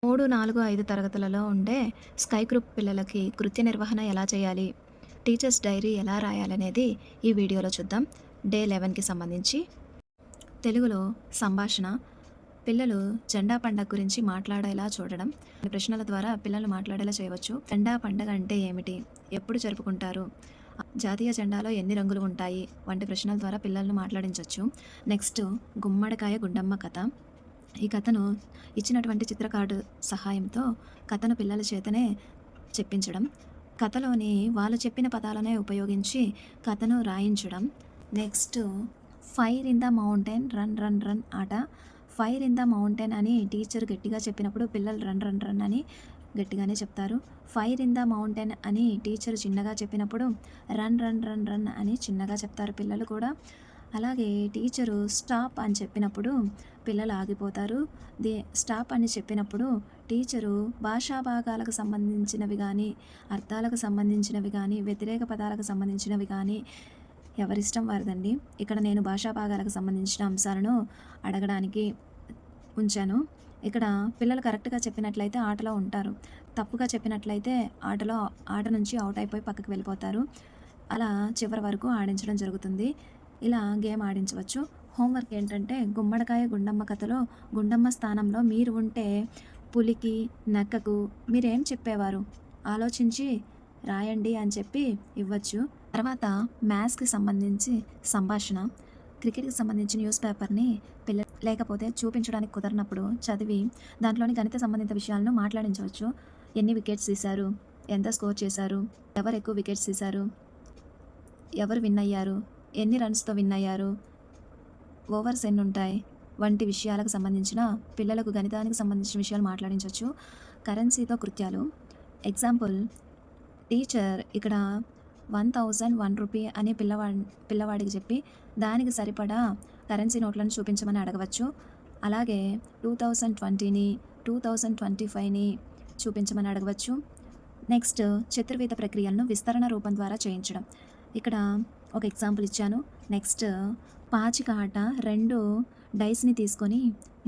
3, 4, 5 తరగతులలో ఉండే sky group పిల్లలకి కృత్య నిర్వహణ ఎలా చేయాలి? టీచర్స్ డైరీ ఎలా రాయాలనేది ఈ వీడియోలో చూద్దాం. డే 11కి సంబంధించి తెలుగులో సంభాషణ. పిల్లలు జెండా పండగ గురించి మాట్లాడేలా చూడడం. ఈ ప్రశ్నల ద్వారా పిల్లలు మాట్లాడేలా చేయవచ్చు. జెండా పండగ అంటే ఏమిటి? ఎప్పుడు జరుపుకుంటారు? జాతీయ జెండాలో ఎన్ని రంగులు ఉంటాయి? వంటి ప్రశ్నల ద్వారా పిల్లలను మాట్లాడించవచ్చు. నెక్స్ట్ గుమ్మడికాయ గుండమ్మ కథ. ఈ కథను ఇచ్చినటువంటి చిత్రకారుడు సహాయంతో కథను పిల్లల చేతనే చెప్పించడం, కథలోని వాళ్ళు చెప్పిన పదాలనే ఉపయోగించి కథను రాయించడం. Next fire in the mountain run run run ఆట. ఫైర్ ఇన్ ద మౌంటైన్ అని టీచర్ గట్టిగా చెప్పినప్పుడు పిల్లలు రన్ రన్ రన్ అని గట్టిగానే చెప్తారు. ఫైర్ ఇన్ ద మౌంటైన్ అని టీచర్ చిన్నగా చెప్పినప్పుడు రన్ రన్ రన్ రన్ అని చిన్నగా చెప్తారు పిల్లలు కూడా. అలాగే టీచరు స్టాప్ అని చెప్పినప్పుడు పిల్లలు ఆగిపోతారు. స్టాప్ అని చెప్పినప్పుడు టీచరు భాషా భాగాలకు సంబంధించినవి కానీ, అర్థాలకు సంబంధించినవి కానీ, వ్యతిరేక పదాలకు సంబంధించినవి కానీ ఎవరిష్టం వారిదండి. ఇక్కడ నేను భాషా భాగాలకు సంబంధించిన అంశాలను అడగడానికి ఉంచాను. ఇక్కడ పిల్లలు కరెక్ట్గా చెప్పినట్లయితే ఆటలో ఉంటారు, తప్పుగా చెప్పినట్లయితే ఆట నుంచి అవుట్ అయిపోయి పక్కకు వెళ్ళిపోతారు. అలా చివరి వరకు ఆడించడం జరుగుతుంది. ఇలా గేమ్ ఆడించవచ్చు. హోంవర్క్ ఏంటంటే గుమ్మడికాయ గుండమ్మ కథలో గుండమ్మ స్థానంలో మీరు ఉంటే పులికి, నక్కకు మీరేం చెప్పేవారు? ఆలోచించి రాయండి అని చెప్పి ఇవ్వచ్చు. తర్వాత మ్యాథ్స్కి సంబంధించి సంభాషణ. క్రికెట్కి సంబంధించి న్యూస్ పేపర్ని లేకపోతే చూపించడానికి కుదరనప్పుడు చదివి దాంట్లోని గణిత సంబంధిత విషయాలను మాట్లాడించవచ్చు. ఎన్ని వికెట్స్ తీశారు? ఎంత స్కోర్ చేశారు? ఎవరు ఎక్కువ వికెట్స్ తీశారు? ఎవరు విన్ అయ్యారు? ఎన్ని రన్స్తో విన్ అయ్యారు? ఓవర్స్ ఎన్ని ఉంటాయి? వంటి విషయాలకు సంబంధించిన పిల్లలకు గణితానికి సంబంధించిన విషయాలు మాట్లాడించవచ్చు. కరెన్సీతో కృత్యాలు. ఎగ్జాంపుల్, టీచర్ ఇక్కడ 1001 రూపీ అని పిల్లవాడికి చెప్పి దానికి సరిపడా కరెన్సీ నోట్లను చూపించమని అడగవచ్చు. అలాగే 2020ని 2025ని చూపించమని అడగవచ్చు. నెక్స్ట్ చతుర్విధ ప్రక్రియలను విస్తరణ రూపం ద్వారా చేయించడం. ఇక్కడ ఒక ఎగ్జాంపుల్ ఇచ్చాను. నెక్స్ట్ పాచిక ఆట. 2 డైస్ని తీసుకొని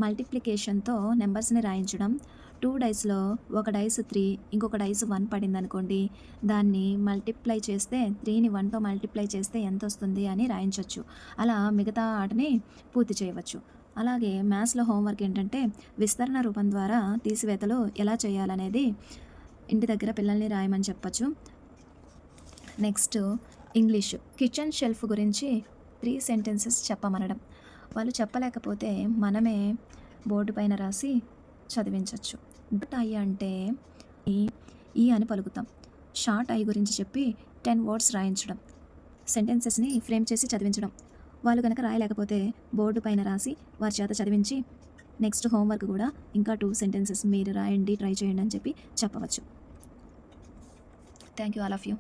మల్టిప్లికేషన్తో నెంబర్స్ని రాయించడం. 2 డైస్లో ఒక డైస్ 3, ఇంకొక డైస్ 1 పడింది అనుకోండి, దాన్ని మల్టిప్లై చేస్తే 3ని 1తో మల్టిప్లై చేస్తే ఎంత వస్తుంది అని రాయించవచ్చు. అలా మిగతా ఆటని పూర్తి చేయవచ్చు. అలాగే మ్యాథ్స్లో హోంవర్క్ ఏంటంటే విస్తరణ రూపం ద్వారా తీసివేతలు ఎలా చేయాలనేది ఇంటి దగ్గర పిల్లల్ని రాయమని చెప్పచ్చు. Next English. కిచెన్ షెల్ఫ్ గురించి 3 సెంటెన్సెస్ చెప్పమనడం. వాళ్ళు చెప్పలేకపోతే మనమే బోర్డు పైన రాసి చదివించవచ్చు. డట్ ఐ అంటే ఈ అని పలుకుతాం. షార్ట్ ఐ గురించి చెప్పి 10 వర్డ్స్ రాయించడం, సెంటెన్సెస్ని ఫ్రేమ్ చేసి చదివించడం. వాళ్ళు కనుక రాయలేకపోతే బోర్డు పైన రాసి వారి చేత చదివించి నెక్స్ట్ హోంవర్క్ కూడా ఇంకా 2 సెంటెన్సెస్ మీరు రాయండి, ట్రై చేయండి అని చెప్పి చెప్పవచ్చు. Thank you all of you.